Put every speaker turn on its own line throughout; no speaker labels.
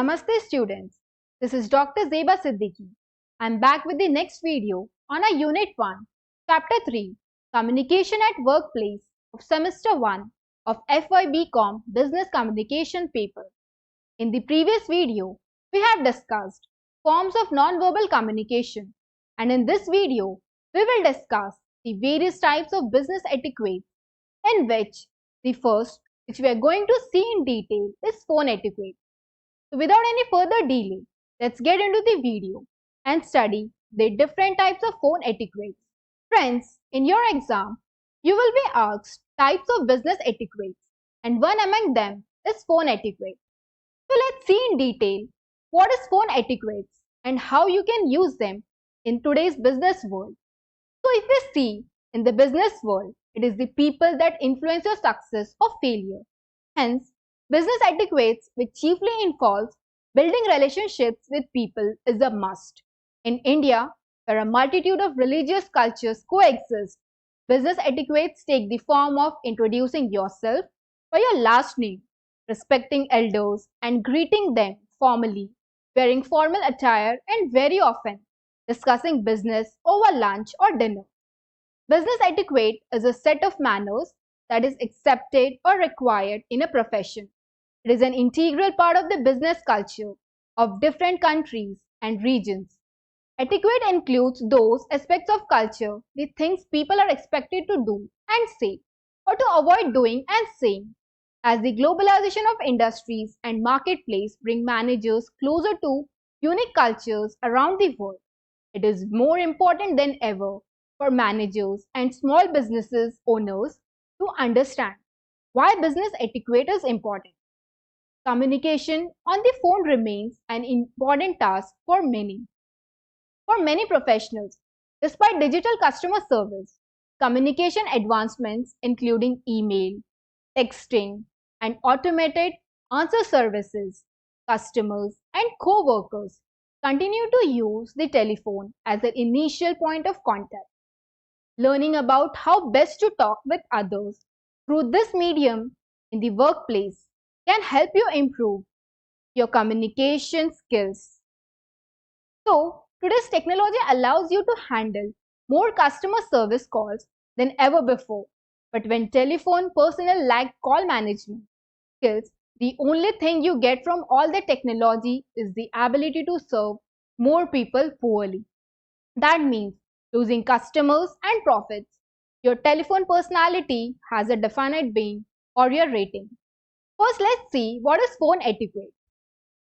Namaste students, this is Dr. Zeba Siddiqui. I am back with the next video on our Unit 1, Chapter 3, Communication at Workplace of Semester 1 of FYBCom Business Communication paper. In the previous video, we have discussed forms of non-verbal communication, and in this video, we will discuss the various types of business etiquette, in which the first, which we are going to see in detail, is phone etiquette. So without any further delay, let's get into the video and study the different types of phone etiquette. Friends, in your exam, you will be asked types of business etiquette, and one among them is phone etiquette. So let's see in detail what is phone etiquette and how you can use them in today's business world. So if we see in the business world, it is the people that influence your success or failure. Hence, business etiquette, which chiefly involves building relationships with people, is a must. In India, where a multitude of religious cultures coexist, business etiquettes take the form of introducing yourself by your last name, respecting elders and greeting them formally, wearing formal attire, and very often discussing business over lunch or dinner. Business etiquette is a set of manners that is accepted or required in a profession. It is an integral part of the business culture of different countries and regions. Etiquette includes those aspects of culture, the things people are expected to do and say, or to avoid doing and saying. As the globalization of industries and marketplace bring managers closer to unique cultures around the world, it is more important than ever for managers and small businesses owners to understand why business etiquette is important. Communication on the phone remains an important task for many. For many professionals, despite digital customer service, communication advancements including email, texting, and automated answer services, customers and co-workers continue to use the telephone as an initial point of contact. Learning about how best to talk with others through this medium in the workplace can help you improve your communication skills. So, today's technology allows you to handle more customer service calls than ever before. But when telephone personnel lack call management skills, the only thing you get from all the technology is the ability to serve more people poorly. That means losing customers and profits. Your telephone personality has a definite being or your rating. First, let's see what is phone etiquette.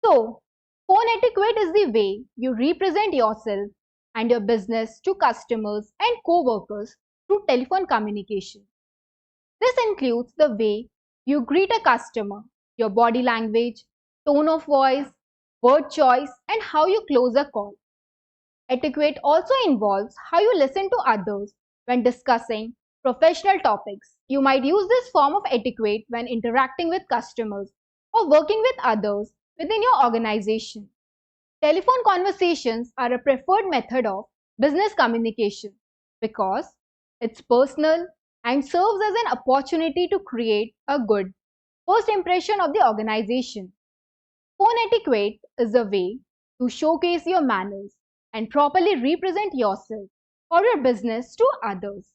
So, phone etiquette is the way you represent yourself and your business to customers and co-workers through telephone communication. This includes the way you greet a customer, your body language, tone of voice, word choice, and how you close a call. Etiquette also involves how you listen to others when discussing professional topics. You might use this form of etiquette when interacting with customers or working with others within your organization. Telephone conversations are a preferred method of business communication because it's personal and serves as an opportunity to create a good first impression of the organization. Phone etiquette is a way to showcase your manners and properly represent yourself or your business to others.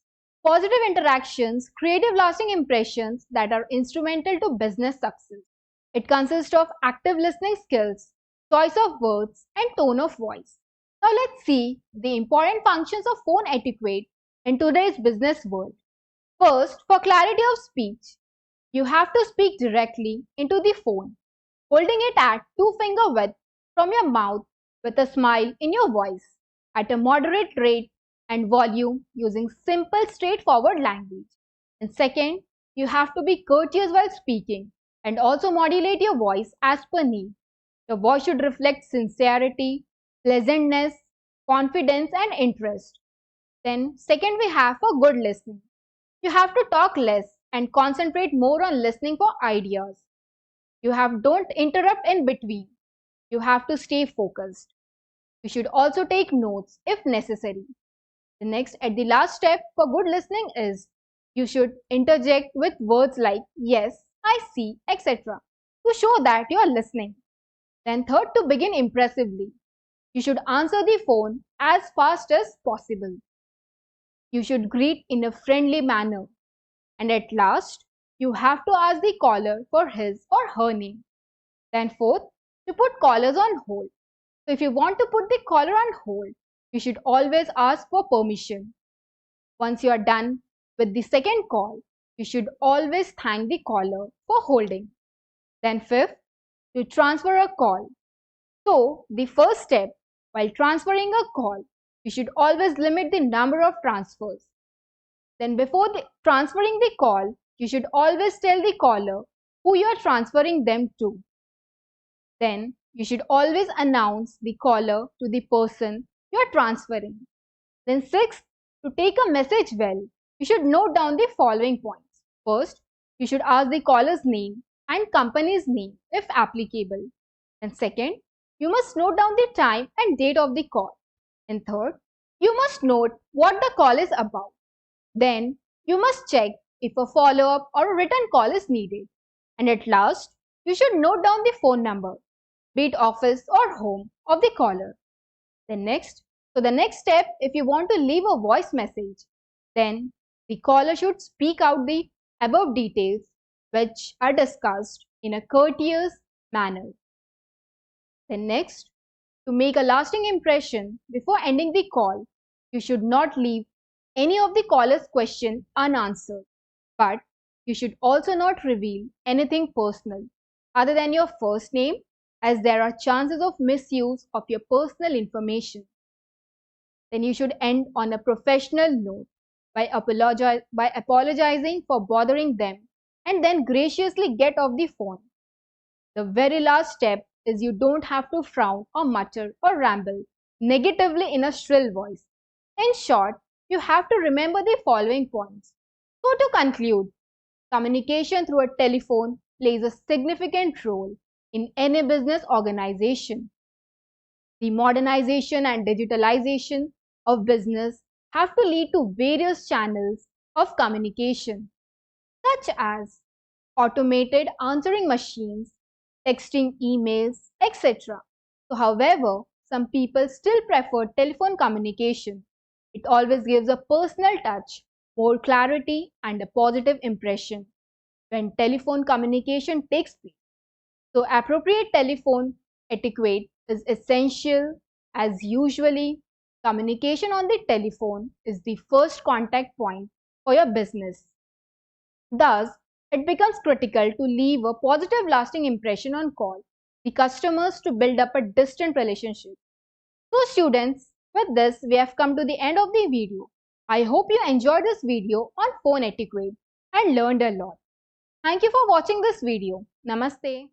Positive interactions create lasting impressions that are instrumental to business success. It consists of active listening skills, choice of words, and tone of voice. Now let's see the important functions of phone etiquette in today's business world. First, for clarity of speech, you have to speak directly into the phone, holding it at 2-finger width from your mouth with a smile in your voice at a moderate rate and volume using simple straightforward language. And second, you have to be courteous while speaking and also modulate your voice as per need. Your voice should reflect sincerity, pleasantness, confidence and interest. Then second, we have for good listening. You have to talk less and concentrate more on listening for ideas. Don't interrupt in between. You have to stay focused. You should also take notes if necessary. The last step for good listening is you should interject with words like yes, I see, etc. to show that you are listening. Then third, to begin impressively, you should answer the phone as fast as possible. You should greet in a friendly manner. And at last, you have to ask the caller for his or her name. Then fourth, to put callers on hold. So if you want to put the caller on hold, you should always ask for permission. Once you are done with the second call, you should always thank the caller for holding. Then fifth, to transfer a call. So the first step, while transferring a call, you should always limit the number of transfers. Then before transferring the call, you should always tell the caller who you are transferring them to. Then you should always announce the caller to the person you are transferring. Then sixth, to take a message well, you should note down the following points. First, you should ask the caller's name and company's name if applicable. And second, you must note down the time and date of the call. And third, you must note what the call is about. Then you must check if a follow-up or a written call is needed. And at last, you should note down the phone number, be it office or home, of the caller. The next step, if you want to leave a voice message, then the caller should speak out the above details which are discussed in a courteous manner. Then next, to make a lasting impression before ending the call, you should not leave any of the caller's question unanswered, but you should also not reveal anything personal other than your first name, as there are chances of misuse of your personal information. Then you should end on a professional note by apologizing for bothering them and then graciously get off the phone. The very last step is you don't have to frown or mutter or ramble negatively in a shrill voice. In short, you have to remember the following points. So to conclude, communication through a telephone plays a significant role in any business organization. The modernization and digitalization of business have to lead to various channels of communication, such as automated answering machines, texting, emails, etc. So, however, some people still prefer telephone communication. It always gives a personal touch, more clarity, and a positive impression when telephone communication takes place. So, appropriate telephone etiquette is essential, as usually communication on the telephone is the first contact point for your business. Thus, it becomes critical to leave a positive lasting impression on call the customers to build up a distant relationship. So students, with this we have come to the end of the video. I hope you enjoyed this video on phone etiquette and learned a lot. Thank you for watching this video. Namaste.